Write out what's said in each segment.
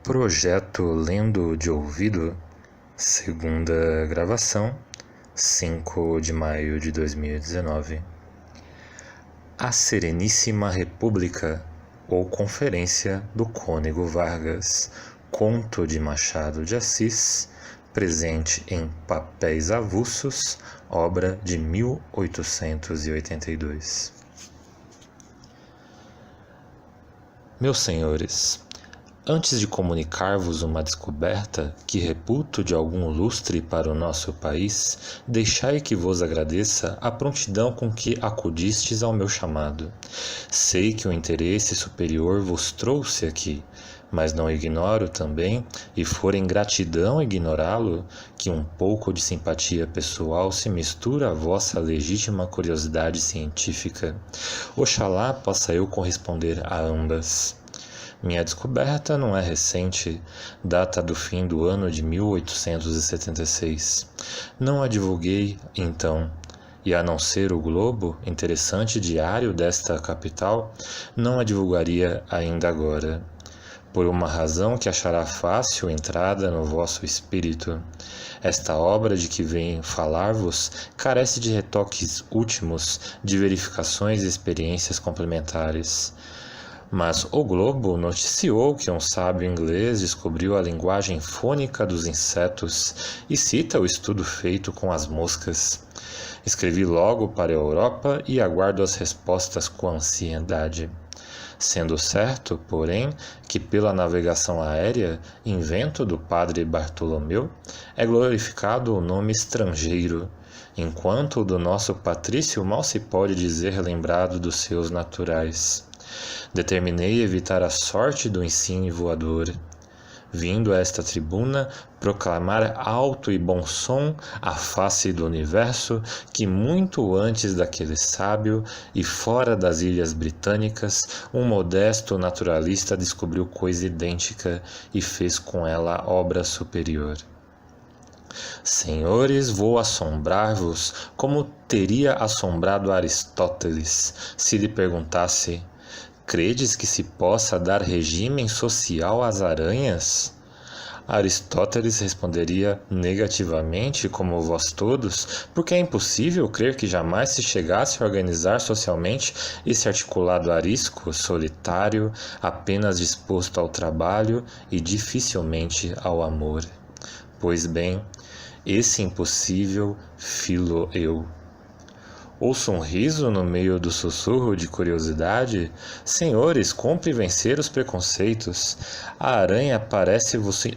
Projeto Lendo de Ouvido, segunda gravação, 5 de maio de 2019. A Sereníssima República, ou Conferência do Cônego Vargas, conto de Machado de Assis, presente em papéis avulsos, obra de 1882. Meus senhores, antes de comunicar-vos uma descoberta que reputo de algum lustre para o nosso país, deixai que vos agradeça a prontidão com que acudistes ao meu chamado. Sei que o interesse superior vos trouxe aqui, mas não ignoro também, e for ingratidão ignorá-lo, que um pouco de simpatia pessoal se mistura à vossa legítima curiosidade científica. Oxalá possa eu corresponder a ambas. Minha descoberta não é recente, data do fim do ano de 1876. Não a divulguei, então, e a não ser o Globo, interessante diário desta capital, não a divulgaria ainda agora. Por uma razão que achará fácil entrada no vosso espírito. Esta obra de que venho falar-vos carece de retoques últimos, de verificações e experiências complementares. Mas o Globo noticiou que um sábio inglês descobriu a linguagem fônica dos insetos e cita o estudo feito com as moscas. Escrevi logo para a Europa e aguardo as respostas com ansiedade. Sendo certo, porém, que pela navegação aérea, invento do padre Bartolomeu, é glorificado o nome estrangeiro, enquanto o do nosso patrício mal se pode dizer lembrado dos seus naturais. Determinei evitar a sorte do ensino voador, vindo a esta tribuna proclamar alto e bom som à face do universo que muito antes daquele sábio e fora das ilhas britânicas, um modesto naturalista descobriu coisa idêntica e fez com ela obra superior. Senhores, vou assombrar-vos como teria assombrado Aristóteles se lhe perguntasse: credes que se possa dar regime social às aranhas? Aristóteles responderia negativamente, como vós todos, porque é impossível crer que jamais se chegasse a organizar socialmente esse articulado arisco, solitário, apenas disposto ao trabalho e dificilmente ao amor. Pois bem, esse impossível filo eu. Ouço um riso no meio do sussurro de curiosidade. Senhores, cumpre vencer os preconceitos. A aranha parece-vos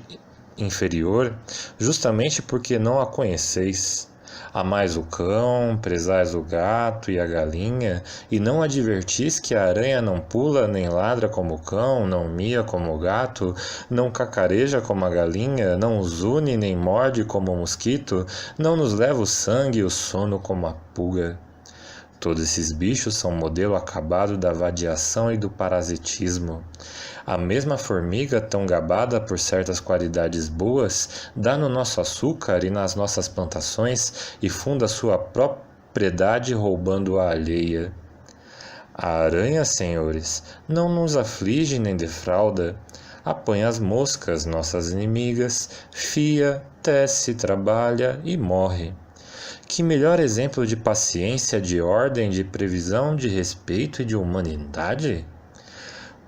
inferior, justamente porque não a conheceis. Amais o cão, prezais o gato e a galinha, e não advertis que a aranha não pula nem ladra como o cão, não mia como o gato, não cacareja como a galinha, não zune nem morde como o mosquito, não nos leva o sangue e o sono como a pulga. Todos esses bichos são modelo acabado da vadiação e do parasitismo. A mesma formiga, tão gabada por certas qualidades boas, dá no nosso açúcar e nas nossas plantações e funda sua propriedade roubando a alheia. A aranha, senhores, não nos aflige nem defrauda. Apanha as moscas, nossas inimigas, fia, tece, trabalha e morre. Que melhor exemplo de paciência, de ordem, de previsão, de respeito e de humanidade?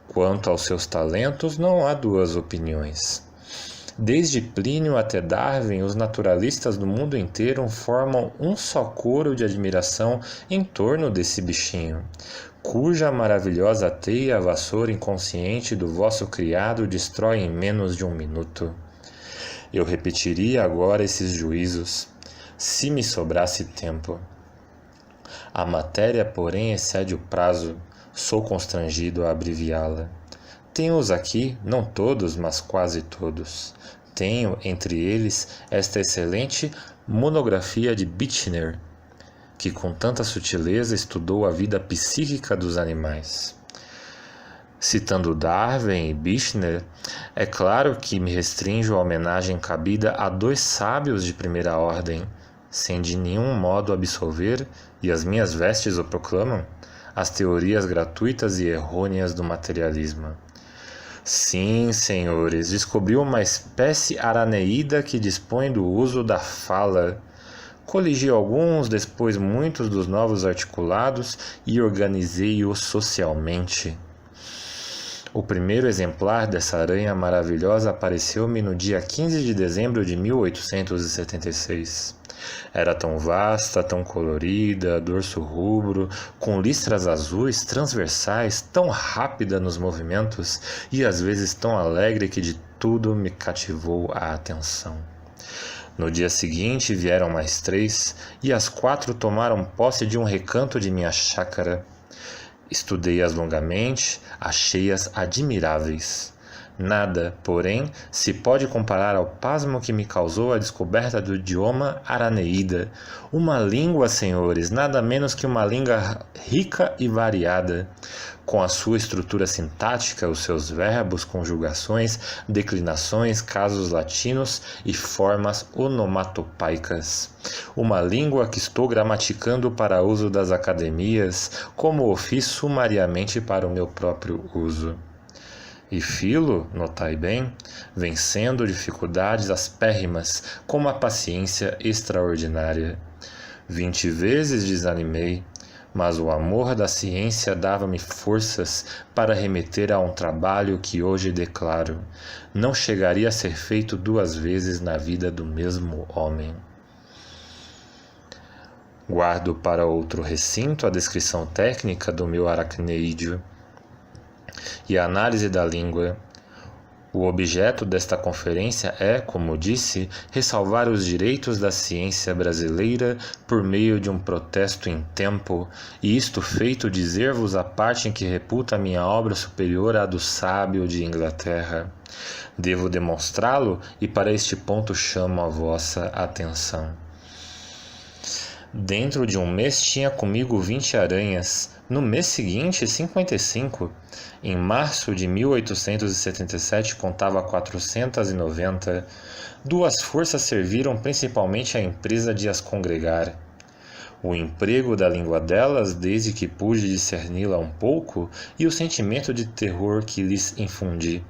Quanto aos seus talentos, não há duas opiniões. Desde Plínio até Darwin, os naturalistas do mundo inteiro formam um só coro de admiração em torno desse bichinho, cuja maravilhosa teia a vassoura inconsciente do vosso criado destrói em menos de um minuto. Eu repetiria agora esses juízos, se me sobrasse tempo. A matéria, porém, excede o prazo. Sou constrangido a abreviá-la. Tenho-os aqui, não todos, mas quase todos. Tenho, entre eles, esta excelente monografia de Bichner, que com tanta sutileza estudou a vida psíquica dos animais. Citando Darwin e Bichner, é claro que me restringo à homenagem cabida a dois sábios de primeira ordem, sem de nenhum modo absolver, e as minhas vestes o proclamam, as teorias gratuitas e errôneas do materialismo. Sim, senhores, descobri uma espécie araneída que dispõe do uso da fala. Coligi alguns, depois muitos dos novos articulados e organizei-os socialmente. O primeiro exemplar dessa aranha maravilhosa apareceu-me no dia 15 de dezembro de 1876. Era tão vasta, tão colorida, dorso rubro, com listras azuis transversais, tão rápida nos movimentos e às vezes tão alegre que de tudo me cativou a atenção. No dia seguinte vieram mais 3 e as 4 tomaram posse de um recanto de minha chácara. Estudei-as longamente, achei-as admiráveis. Nada, porém, se pode comparar ao pasmo que me causou a descoberta do idioma araneída. Uma língua, senhores, nada menos que uma língua rica e variada, com a sua estrutura sintática, os seus verbos, conjugações, declinações, casos latinos e formas onomatopeicas. Uma língua que estou gramaticando para uso das academias, como o fiz sumariamente para o meu próprio uso. E filo, notai bem, vencendo dificuldades aspérrimas com uma paciência extraordinária. 20 vezes desanimei, mas o amor da ciência dava-me forças para remeter a um trabalho que hoje declaro, não chegaria a ser feito 2 vezes na vida do mesmo homem. Guardo para outro recinto a descrição técnica do meu aracneídeo e a análise da língua. O objeto desta conferência é, como disse, ressalvar os direitos da ciência brasileira por meio de um protesto em tempo, e isto feito dizer-vos a parte em que reputa a minha obra superior à do sábio de Inglaterra. Devo demonstrá-lo e para este ponto chamo a vossa atenção. Dentro de um mês tinha comigo 20 aranhas, no mês seguinte 55. Em março de 1877 contava 490. 2 forças serviram principalmente à empresa de as congregar. O emprego da língua delas, desde que pude discerni-la um pouco, e o sentimento de terror que lhes infundi.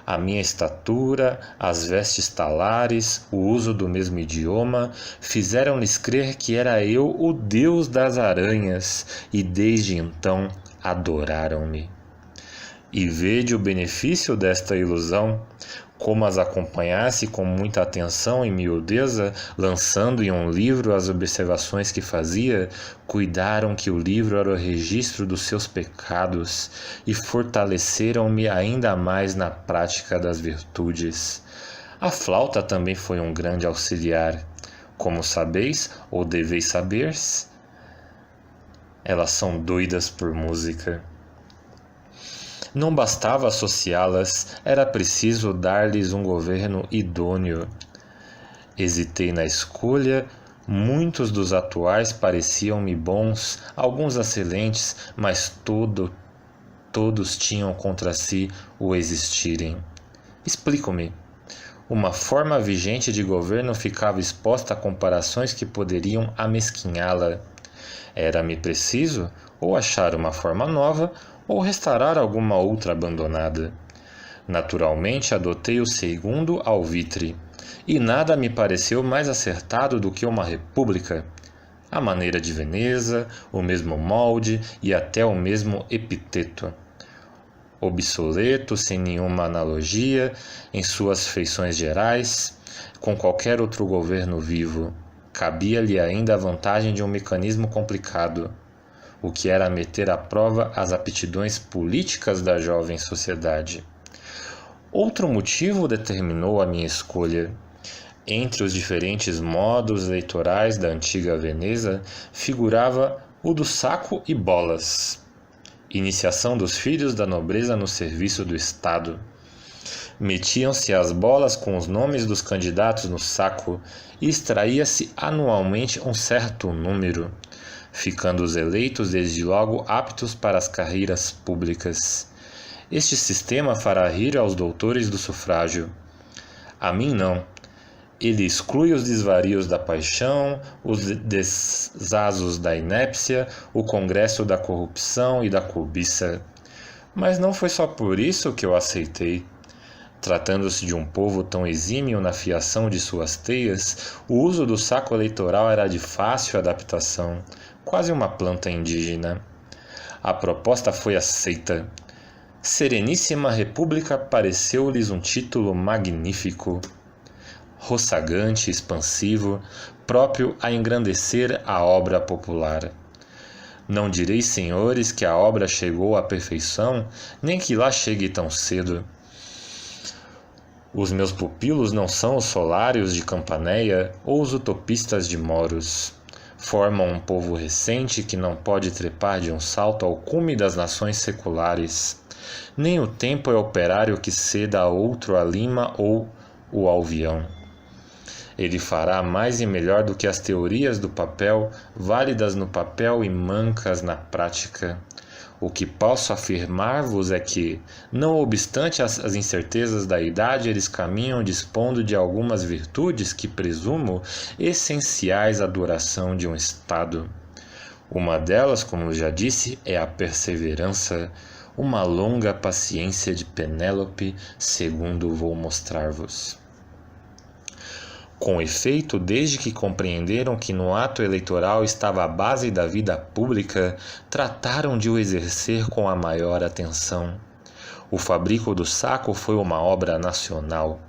A minha estatura, as vestes talares, o uso do mesmo idioma, fizeram-lhes crer que era eu o deus das aranhas, e desde então adoraram-me. E vede o benefício desta ilusão, como as acompanhasse com muita atenção e miudeza, lançando em um livro as observações que fazia, cuidaram que o livro era o registro dos seus pecados e fortaleceram-me ainda mais na prática das virtudes. A flauta também foi um grande auxiliar. Como sabeis, ou deveis saber, elas são doidas por música. Não bastava associá-las, era preciso dar-lhes um governo idôneo. Hesitei na escolha, muitos dos atuais pareciam-me bons, alguns excelentes, mas todos tinham contra si o existirem. Explico-me. Uma forma vigente de governo ficava exposta a comparações que poderiam amesquinhá-la. Era-me preciso ou achar uma forma nova, ou restaurar alguma outra abandonada. Naturalmente adotei o segundo alvitre, e nada me pareceu mais acertado do que uma república. A maneira de Veneza, o mesmo molde e até o mesmo epiteto. Obsoleto, sem nenhuma analogia, em suas feições gerais, com qualquer outro governo vivo. Cabia-lhe ainda a vantagem de um mecanismo complicado, o que era meter à prova as aptidões políticas da jovem sociedade. Outro motivo determinou a minha escolha. Entre os diferentes modos eleitorais da antiga Veneza, figurava o do saco e bolas, iniciação dos filhos da nobreza no serviço do Estado. Metiam-se as bolas com os nomes dos candidatos no saco e extraía-se anualmente um certo número, ficando os eleitos desde logo aptos para as carreiras públicas. Este sistema fará rir aos doutores do sufrágio. A mim não. Ele exclui os desvarios da paixão, os desasos da inépcia, o congresso da corrupção e da cobiça. Mas não foi só por isso que eu aceitei. Tratando-se de um povo tão exímio na fiação de suas teias, o uso do saco eleitoral era de fácil adaptação, quase uma planta indígena. A proposta foi aceita. Sereníssima República pareceu-lhes um título magnífico, roçagante, expansivo, próprio a engrandecer a obra popular. Não direis, senhores, que a obra chegou à perfeição, nem que lá chegue tão cedo. Os meus pupilos não são os solários de Campanéia ou os utopistas de Moros. Formam um povo recente que não pode trepar de um salto ao cume das nações seculares. Nem o tempo é operário que ceda a outro a lima ou o alvião. Ele fará mais e melhor do que as teorias do papel, válidas no papel e mancas na prática. O que posso afirmar-vos é que, não obstante as incertezas da idade, eles caminham dispondo de algumas virtudes que presumo essenciais à duração de um Estado. Uma delas, como já disse, é a perseverança, uma longa paciência de Penélope, segundo vou mostrar-vos. Com efeito, desde que compreenderam que no ato eleitoral estava a base da vida pública, trataram de o exercer com a maior atenção. O fabrico do saco foi uma obra nacional.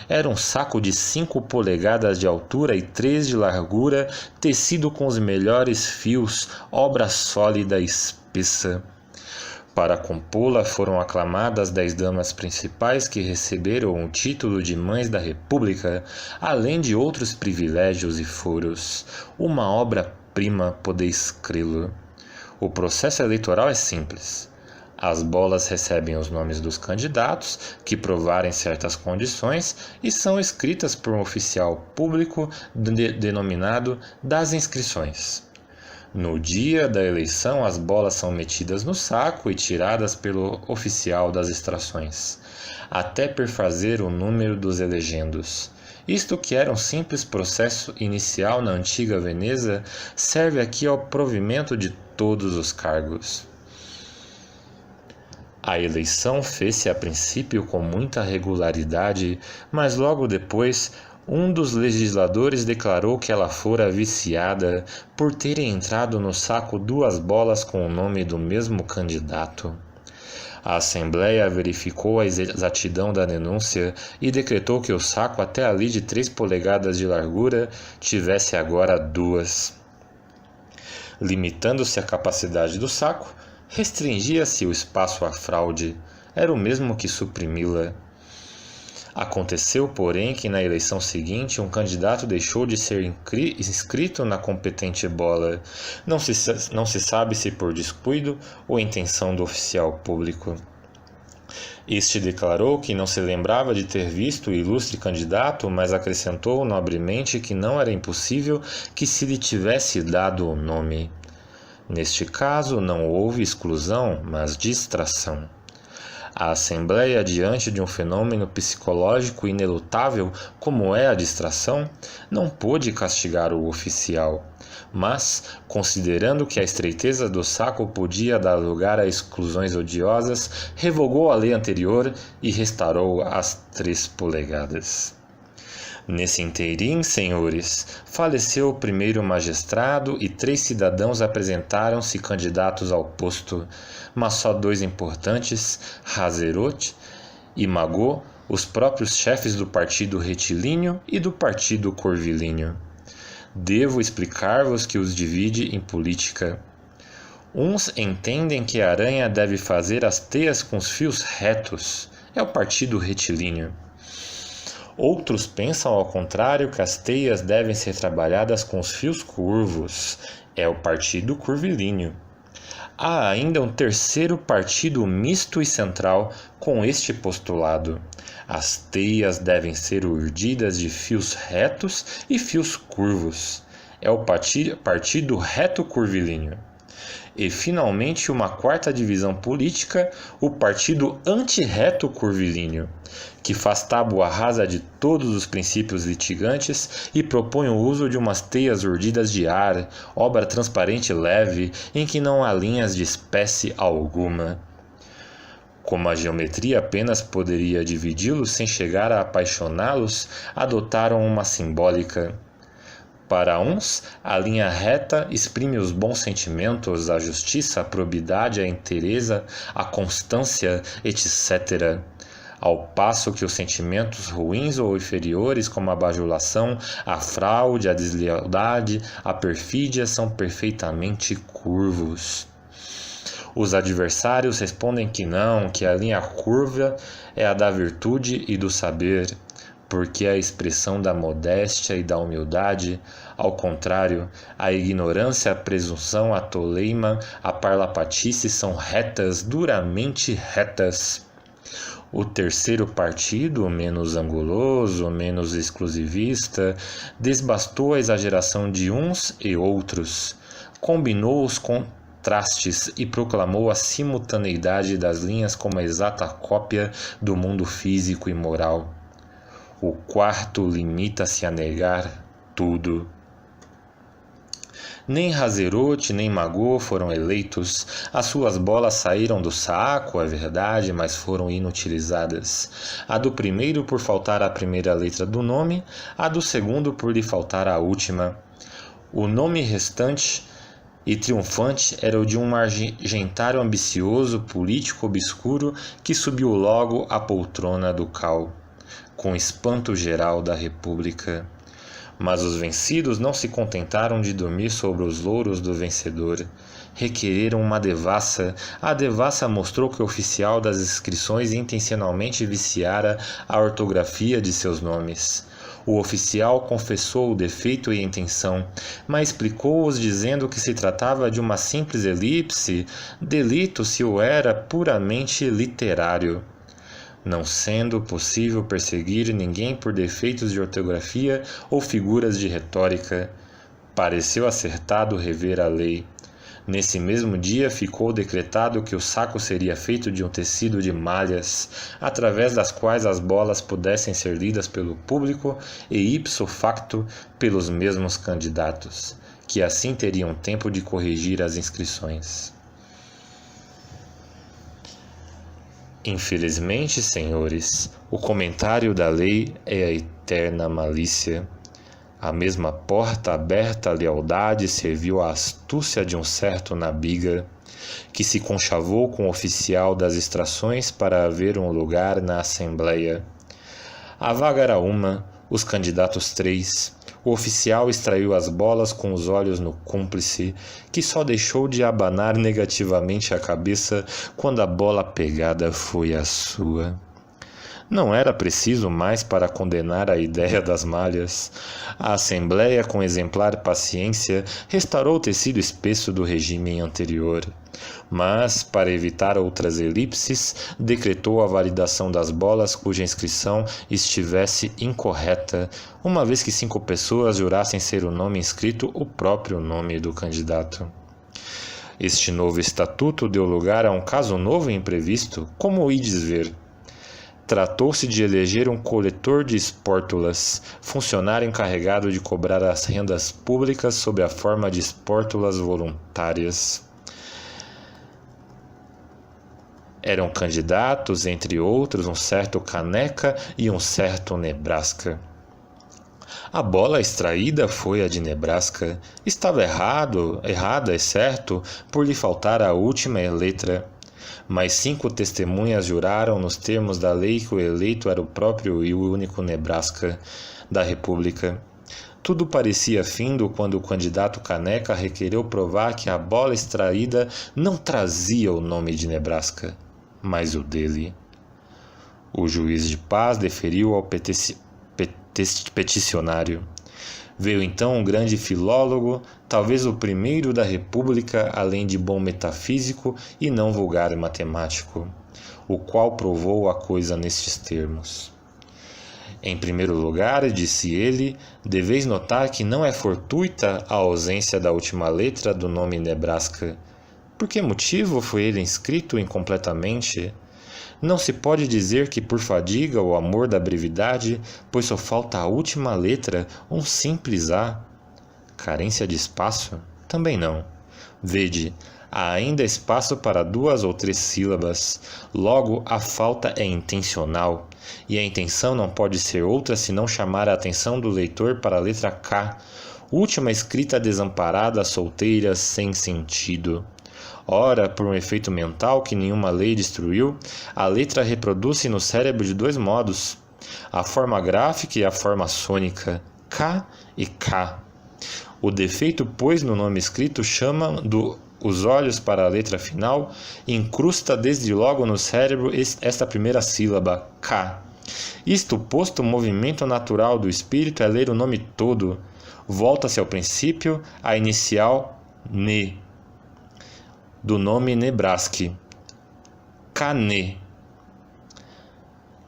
Era um saco de 5 polegadas de altura e 3 de largura, tecido com os melhores fios, obra sólida e espessa. Para compô-la foram aclamadas 10 damas principais que receberam o título de Mães da República, além de outros privilégios e furos. Uma obra-prima, podeis crê-lo. O processo eleitoral é simples. As bolas recebem os nomes dos candidatos, que provarem certas condições, e são escritas por um oficial público denominado das inscrições. No dia da eleição, as bolas são metidas no saco e tiradas pelo oficial das extrações, até perfazer o número dos elegendos. Isto, que era um simples processo inicial na antiga Veneza, serve aqui ao provimento de todos os cargos. A eleição fez-se a princípio com muita regularidade, mas logo depois um dos legisladores declarou que ela fora viciada por terem entrado no saco 2 bolas com o nome do mesmo candidato. A Assembleia verificou a exatidão da denúncia e decretou que o saco até ali de 3 polegadas de largura tivesse agora 2. Limitando-se a capacidade do saco, restringia-se o espaço à fraude, era o mesmo que suprimi-la. Aconteceu, porém, que na eleição seguinte um candidato deixou de ser inscrito na competente bola. Não se sabe se por descuido ou intenção do oficial público. Este declarou que não se lembrava de ter visto o ilustre candidato, mas acrescentou nobremente que não era impossível que se lhe tivesse dado o nome. Neste caso, não houve exclusão, mas distração. A Assembleia, diante de um fenômeno psicológico inelutável como é a distração, não pôde castigar o oficial, mas, considerando que a estreiteza do saco podia dar lugar a exclusões odiosas, revogou a lei anterior e restaurou as 3 polegadas. Nesse inteirim, senhores, faleceu o primeiro magistrado e 3 cidadãos apresentaram-se candidatos ao posto, mas só 2 importantes, Razerote e Magot, os próprios chefes do partido retilíneo e do partido curvilíneo. Devo explicar-vos que os divide em política. Uns entendem que a aranha deve fazer as teias com os fios retos, é o partido retilíneo. Outros pensam ao contrário que as teias devem ser trabalhadas com os fios curvos, é o partido curvilíneo. Há ainda um terceiro partido misto e central com este postulado. As teias devem ser urdidas de fios retos e fios curvos, é o partido reto curvilíneo. E, finalmente, uma 4ª divisão política, o partido antirreto curvilíneo, que faz tábua rasa de todos os princípios litigantes e propõe o uso de umas teias urdidas de ar, obra transparente e leve, em que não há linhas de espécie alguma. Como a geometria apenas poderia dividi-los sem chegar a apaixoná-los, adotaram uma simbólica. Para uns, a linha reta exprime os bons sentimentos, a justiça, a probidade, a inteireza, a constância, etc., ao passo que os sentimentos ruins ou inferiores, como a bajulação, a fraude, a deslealdade, a perfídia, são perfeitamente curvos. Os adversários respondem que não, que a linha curva é a da virtude e do saber, porque é a expressão da modéstia e da humildade. Ao contrário, a ignorância, a presunção, a toleima, a parlapatice são retas, duramente retas. O terceiro partido, menos anguloso, menos exclusivista, desbastou a exageração de uns e outros, combinou os contrastes e proclamou a simultaneidade das linhas como a exata cópia do mundo físico e moral. O quarto limita-se a negar tudo. Nem Hazerote nem Magô foram eleitos. As suas bolas saíram do saco, é verdade, mas foram inutilizadas. A do primeiro por faltar a primeira letra do nome, a do segundo por lhe faltar a última. O nome restante e triunfante era o de um argentário ambicioso, político obscuro, que subiu logo à poltrona ducal, com espanto geral da República. Mas os vencidos não se contentaram de dormir sobre os louros do vencedor. Requereram uma devassa. A devassa mostrou que o oficial das inscrições intencionalmente viciara a ortografia de seus nomes. O oficial confessou o defeito e a intenção, mas explicou-os dizendo que se tratava de uma simples elipse, delito se o era puramente literário. Não sendo possível perseguir ninguém por defeitos de ortografia ou figuras de retórica, pareceu acertado rever a lei. Nesse mesmo dia ficou decretado que o saco seria feito de um tecido de malhas, através das quais as bolas pudessem ser lidas pelo público e ipso facto pelos mesmos candidatos, que assim teriam tempo de corrigir as inscrições. Infelizmente, senhores, o comentário da lei é a eterna malícia. A mesma porta aberta à lealdade serviu à astúcia de um certo Nabiga, que se conchavou com o oficial das extrações para haver um lugar na Assembleia. A vaga era uma, os candidatos 3. O oficial extraiu as bolas com os olhos no cúmplice, que só deixou de abanar negativamente a cabeça quando a bola pegada foi a sua. Não era preciso mais para condenar a ideia das malhas. A Assembleia, com exemplar paciência, restaurou o tecido espesso do regime anterior. Mas, para evitar outras elipses, decretou a validação das bolas cuja inscrição estivesse incorreta, uma vez que 5 pessoas jurassem ser o nome inscrito o próprio nome do candidato. Este novo estatuto deu lugar a um caso novo e imprevisto, como ides ver. Tratou-se de eleger um coletor de espórtulas, funcionário encarregado de cobrar as rendas públicas sob a forma de espórtulas voluntárias. Eram candidatos, entre outros, um certo Caneca e um certo Nebraska. A bola extraída foi a de Nebraska. Estava errada, é certo, por lhe faltar a última letra. Mas 5 testemunhas juraram nos termos da lei que o eleito era o próprio e o único Nebraska da República. Tudo parecia findo quando o candidato Caneca requereu provar que a bola extraída não trazia o nome de Nebraska, mas o dele. O juiz de paz deferiu ao peticionário. Veio então um grande filólogo, talvez o primeiro da República, além de bom metafísico e não vulgar matemático, o qual provou a coisa nestes termos. Em primeiro lugar, disse ele, deveis notar que não é fortuita a ausência da última letra do nome Nebraska. Por que motivo foi ele inscrito incompletamente? Não se pode dizer que por fadiga ou amor da brevidade, pois só falta a última letra, um simples A. Carência de espaço? Também não. Vede, há ainda espaço para 2 ou 3 sílabas. Logo, a falta é intencional, e a intenção não pode ser outra senão chamar a atenção do leitor para a letra K, última escrita desamparada, solteira, sem sentido. Ora, por um efeito mental que nenhuma lei destruiu, a letra reproduz-se no cérebro de 2 modos: a forma gráfica e a forma sônica, K e K. O defeito, pois, no nome escrito chama os olhos para a letra final, incrusta desde logo no cérebro esta primeira sílaba, K. Isto posto, o movimento natural do espírito é ler o nome todo. Volta-se ao princípio, a inicial Ne, do nome Nebraski, Cane.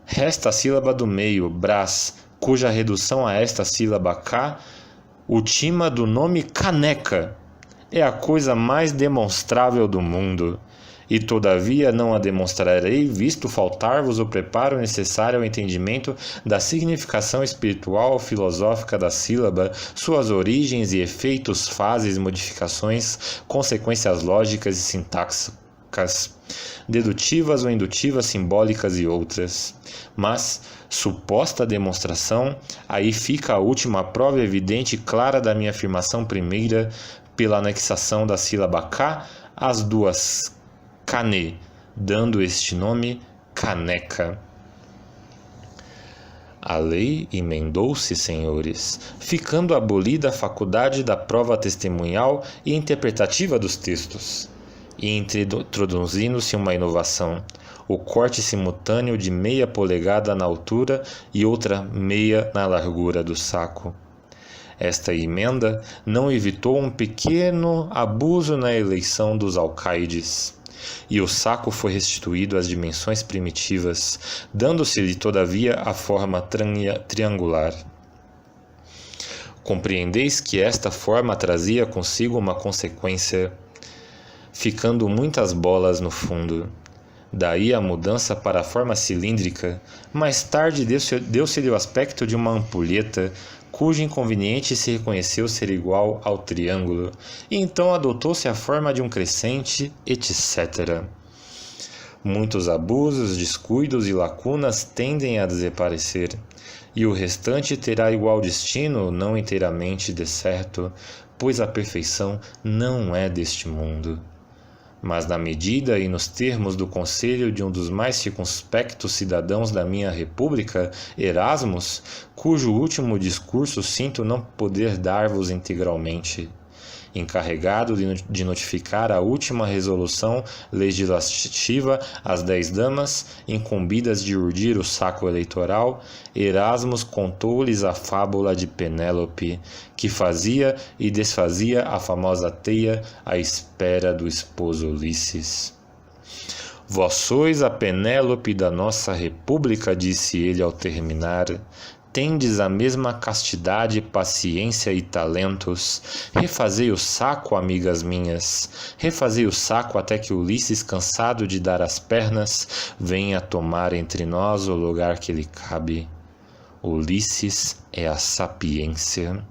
Resta a sílaba do meio, Brás, cuja redução a esta sílaba K ultima do nome Caneca. É a coisa mais demonstrável do mundo. E todavia não a demonstrarei, visto faltar-vos o preparo necessário ao entendimento da significação espiritual ou filosófica da sílaba, suas origens e efeitos, fases, modificações, consequências lógicas e sintáxicas, dedutivas ou indutivas, simbólicas e outras. Mas, suposta demonstração, aí fica a última prova evidente e clara da minha afirmação primeira, pela anexação da sílaba K às 2 Cane, dando este nome Caneca. A lei emendou-se, senhores, ficando abolida a faculdade da prova testemunhal e interpretativa dos textos, e introduzindo-se uma inovação, o corte simultâneo de meia polegada na altura e outra meia na largura do saco. Esta emenda não evitou um pequeno abuso na eleição dos alcaides, e o saco foi restituído às dimensões primitivas, dando-se-lhe, todavia, a forma triangular. Compreendeis que esta forma trazia consigo uma consequência, ficando muitas bolas no fundo. Daí a mudança para a forma cilíndrica. Mais tarde deu-se-lhe o aspecto de uma ampulheta, cujo inconveniente se reconheceu ser igual ao triângulo, e então adotou-se a forma de um crescente, etc. Muitos abusos, descuidos e lacunas tendem a desaparecer, e o restante terá igual destino, não inteiramente de certo, pois a perfeição não é deste mundo. Mas na medida e nos termos do conselho de um dos mais circunspectos cidadãos da minha república, Erasmus, cujo último discurso sinto não poder dar-vos integralmente, encarregado de notificar a última resolução legislativa às 10 damas, incumbidas de urdir o saco eleitoral, Erasmus contou-lhes a fábula de Penélope, que fazia e desfazia a famosa teia à espera do esposo Ulisses. Vós sois a Penélope da nossa república, disse ele ao terminar. Tendes a mesma castidade, paciência e talentos. Refazei o saco, amigas minhas. Refazei o saco até que Ulisses, cansado de dar as pernas, venha tomar entre nós o lugar que lhe cabe. Ulisses é a sapiência.